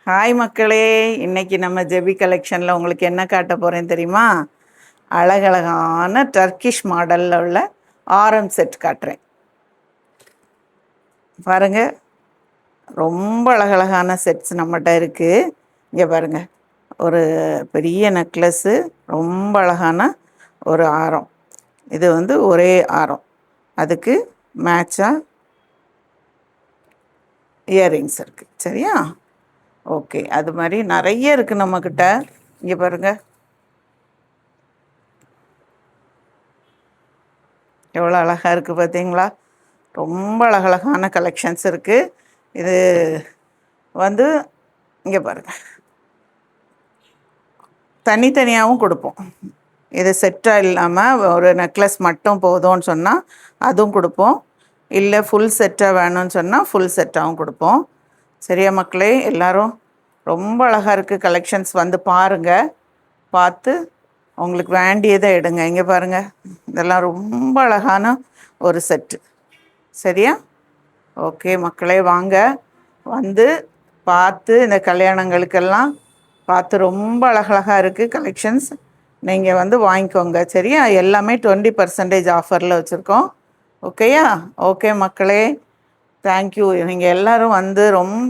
Hi மக்களே, இன்னைக்கு நம்ம ஜெபி கலெக்ஷனில் உங்களுக்கு என்ன காட்ட போகிறேன் தெரியுமா? அழகழகான டர்க்கிஷ் மாடலில் உள்ள ஆரம் செட் காட்டுறேன் பாருங்க. ரொம்ப அழகழகான செட்ஸ் நம்மகிட்ட இருக்குது. இங்கே பாருங்கள், ஒரு பெரிய நெக்லஸ்ஸு, ரொம்ப அழகான ஒரு ஆரம். இது வந்து ஒரே ஆரம், அதுக்கு மேட்சாக இயரிங்ஸ் இருக்குது. சரியா? ஓகே, அது மாதிரி நிறைய இருக்குது நம்மக்கிட்ட. இங்கே பாருங்கள், எவ்வளோ அழகாக இருக்குது பார்த்தீங்களா? ரொம்ப அழகழகான கலெக்ஷன்ஸ் இருக்குது. இது வந்து இங்கே பாருங்கள், தனித்தனியாகவும் கொடுப்போம். இது செட்டாக இல்லாமல் ஒரு நெக்லஸ் மட்டும் போதும்னு சொன்னால் அதுவும் கொடுப்போம். இல்லை ஃபுல் செட்டாக வேணும்னு சொன்னால் ஃபுல் செட்டாகவும் கொடுப்போம். சரியா மக்களே? எல்லோரும் ரொம்ப அழகாக இருக்குது கலெக்ஷன்ஸ், வந்து பாருங்கள். பார்த்து உங்களுக்கு வேண்டியதை எடுங்க. இங்கே பாருங்கள், இதெல்லாம் ரொம்ப அழகான ஒரு செட்டு. சரியா? ஓகே மக்களே, வாங்க, வந்து பார்த்து இந்த கல்யாணங்களுக்கெல்லாம் பார்த்து ரொம்ப அழகழகாக இருக்குது கலெக்ஷன்ஸ். நீங்கள் வந்து வாங்கிக்கோங்க. சரியா? எல்லாமே 20% ஆஃபரில் வச்சுருக்கோம். ஓகேயா? ஓகே மக்களே, தேங்க்யூ. நீங்கள் எல்லோரும் வந்து ரொம்ப